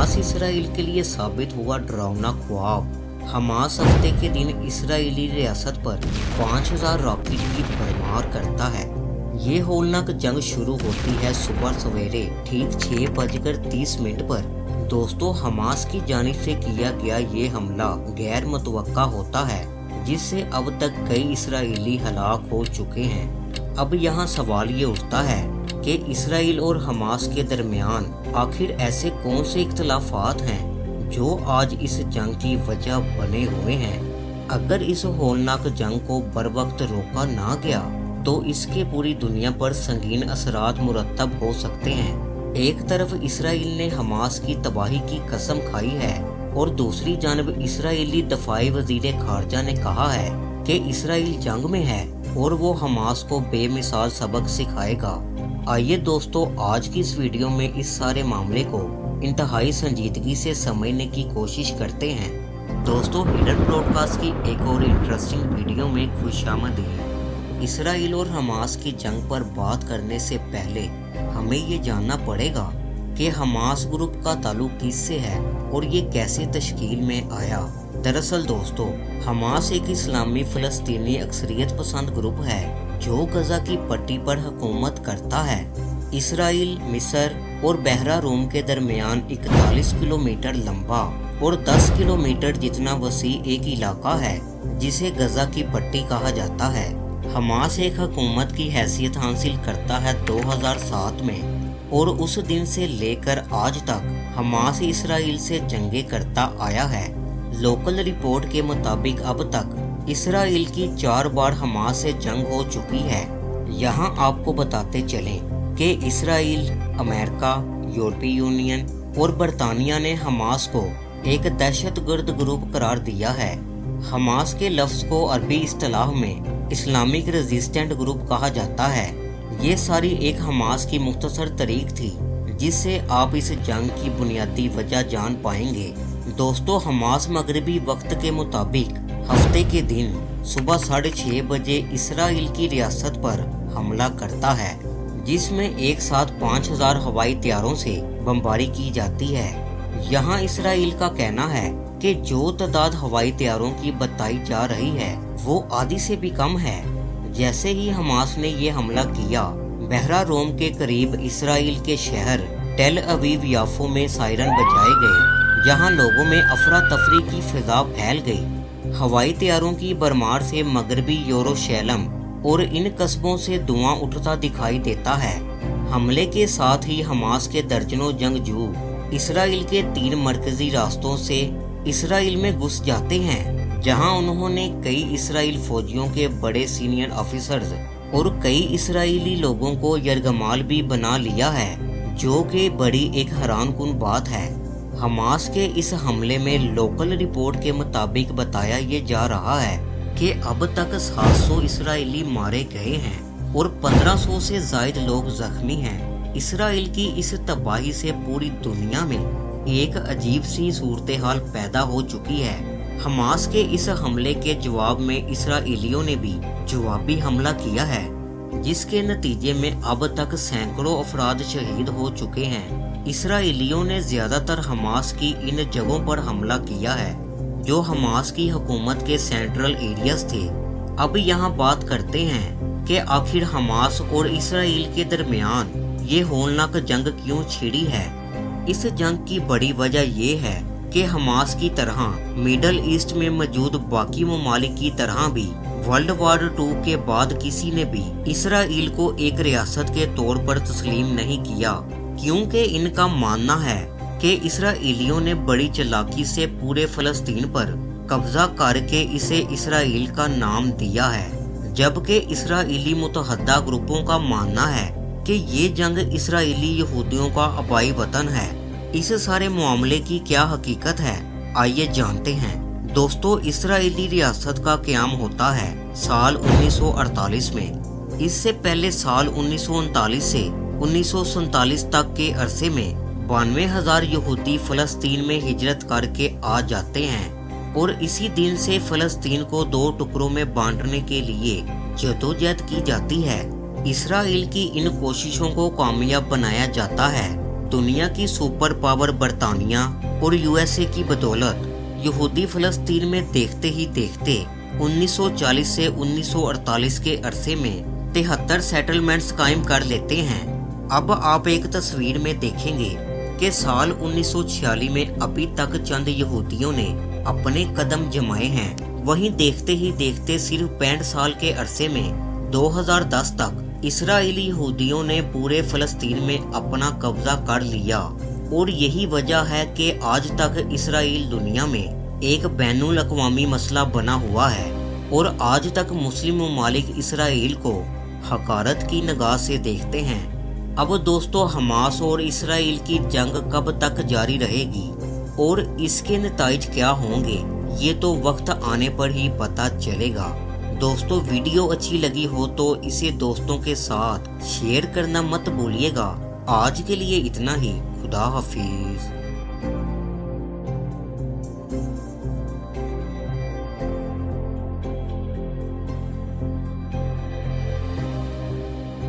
Hamas Israel के लिए साबित हुआ डरावना ख्वाब। हमास हफ्ते के दिन इसराइली रियासत पर 5000 रॉकेट की भरमार करता है। ये होलनाक जंग शुरू होती है सुबह सवेरे ठीक 6:30 पर। दोस्तों, हमास की जानिब से किया गया ये हमला गैर मुतवक्का होता है, जिससे अब तक कई इसराइली हलाक हो चुके हैं। अब यहाँ सवाल ये उठता है कि इसराइल और हमास के दरमियान आखिर ऐसे कौन से इख्तलाफात हैं जो आज इस जंग की वजह बने हुए हैं। अगर इस होलनाक जंग को बरवक्त रोका ना गया तो इसके पूरी दुनिया पर संगीन असरात मुरतब हो सकते हैं। एक तरफ इसराइल ने हमास की तबाही की कसम खाई है और दूसरी जानब इसराइली दफाई वजीर खारजा ने कहा है कि इसराइल जंग में है और वो हमास को बेमिसाल सबक सिखाएगा। आइए दोस्तों, आज की इस वीडियो में इस सारे मामले को इंतहाई संजीदगी से समझने की कोशिश करते हैं। दोस्तों, हिडन ब्रॉडकास्ट की एक और इंटरेस्टिंग वीडियो में खुशामदीद। इसराइल और हमास की जंग पर बात करने से पहले हमें ये जानना पड़ेगा कि हमास ग्रुप का ताल्लुक किससे है और ये कैसे तश्कील में आया। दरअसल दोस्तों, हमास एक इस्लामी फ़लस्तीनी अक्सरियत पसंद ग्रुप है जो गजा की पट्टी पर हुकूमत करता है। इसराइल, मिस्र और बहरा रूम के दरमियान 41 किलोमीटर लंबा और 10 किलोमीटर जितना वसी एक इलाका है जिसे गजा की पट्टी कहा जाता है। हमास एक हुकूमत की हैसियत हासिल करता है 2007 में और उस दिन से लेकर आज तक हमास इसराइल से जंगे करता आया है। लोकल रिपोर्ट के मुताबिक अब तक इसराइल की 4 बार हमास से जंग हो चुकी है। यहाँ आपको बताते चलें कि इसराइल, अमेरिका, यूरोपीय यूनियन और बरतानिया ने हमास को एक दहशतगर्द ग्रुप करार दिया है। हमास के लफ्ज को अरबी इस्तिलाह में इस्लामिक रेजिस्टेंट ग्रुप कहा जाता है। ये सारी एक हमास की मुख्तसर तारीख थी जिससे आप इस जंग की बुनियादी वजह जान पाएंगे। दोस्तों, हमास मगरबी वक्त के मुताबिक हफ्ते के दिन सुबह 6:30 बजे इसराइल की रियासत पर हमला करता है, जिसमें एक साथ 5000 हवाई हथियारों से बमबारी की जाती है। यहाँ इसराइल का कहना है कि जो तादाद हवाई हथियारों की बताई जा रही है वो आधी से भी कम है। जैसे ही हमास ने ये हमला किया, बहरा रोम के करीब इसराइल के शहर टेल अवीव याफो में सायरन बजाए गए, जहाँ लोगों में अफरा तफरी की फिजा फैल गई। हवाई हथियारों की बरमार से मगरबी यरूशलेम और इन कस्बों से धुआं उठता दिखाई देता है। हमले के साथ ही हमास के दर्जनों जंगजू इसराइल के 3 मरकजी रास्तों से इसराइल में घुस जाते हैं, जहां उन्होंने कई इसराइल फौजियों के बड़े सीनियर ऑफिसर्स और कई इसराइली लोगों को यरगमाल भी बना लिया है, जो कि बड़ी एक हैरानकुन बात है। हमास के इस हमले में लोकल रिपोर्ट के मुताबिक बताया ये जा रहा है कि अब तक 700 इसराइली मारे गए हैं और 1500 से जायद लोग जख्मी हैं। इसराइल की इस तबाही से पूरी दुनिया में एक अजीब सी सूरत हाल पैदा हो चुकी है। हमास के इस हमले के जवाब में इसराइलियों ने भी जवाबी हमला किया है, जिसके नतीजे में अब तक सैकड़ों अफराद शहीद हो चुके हैं। इसराइलियों ने ज्यादातर हमास की इन जगहों पर हमला किया है जो हमास की हुकूमत के सेंट्रल एरियाज थे। अब यहाँ बात करते हैं कि आखिर हमास और इसराइल के दरमियान ये होलनाक जंग क्यों छिड़ी है। इस जंग की बड़ी वजह ये है कि हमास की तरह मिडल ईस्ट में मौजूद बाकी ममालिक की तरह भी वर्ल्ड वार 2 के बाद किसी ने भी इसराइल को एक रियासत के तौर पर तस्लीम नहीं किया, क्योंकि इनका मानना है कि इसराइलियों ने बड़ी चालाकी से पूरे फलस्तीन पर कब्जा करके इसे इसराइल का नाम दिया है, जबकि इसराइली मुतहद्दा ग्रुपों का मानना है कि ये जंग इसराइली यहूदियों का आबाई वतन है। इस सारे मामले की क्या हकीकत है, आइए जानते हैं। दोस्तों, इसराइली रियासत का क़याम होता है साल 1948 में। इससे पहले साल 1939 से 1947 तक के अरसे में 92,000 यहूदी फलस्तीन में हिजरत करके आ जाते हैं और इसी दिन से फलस्तीन को 2 टुकड़ों में बांटने के लिए जदोजहद की जाती है। इसराइल की इन कोशिशों को कामयाब बनाया जाता है दुनिया की सुपर पावर बरतानिया और यूएसए की बदौलत यहूदी फ़लस्तीन में देखते ही देखते 1940 से 1948 के अरसे में 73 सेटलमेंट्स कायम कर लेते हैं। अब आप एक तस्वीर में देखेंगे कि साल 1946 में अभी तक चंद यहूदियों ने अपने कदम जमाए हैं। वहीं देखते ही देखते सिर्फ 65 साल के अरसे में 2010 तक इसराइली यहूदियों ने पूरे फ़लस्तीन में अपना कब्जा कर लिया और यही वजह है कि आज तक इसराइल दुनिया में एक बैनुल अक़वामी मसला बना हुआ है और आज तक मुस्लिम ममालिक इसराइल को हकारत की निगाह से देखते हैं। अब दोस्तों, हमास और इसराइल की जंग कब तक जारी रहेगी और इसके नताइज क्या होंगे, ये तो वक्त आने पर ही पता चलेगा। दोस्तों, वीडियो अच्छी लगी हो तो इसे दोस्तों के साथ शेयर करना मत भूलिएगा। आज के लिए इतना ही। खुदा हाफिज।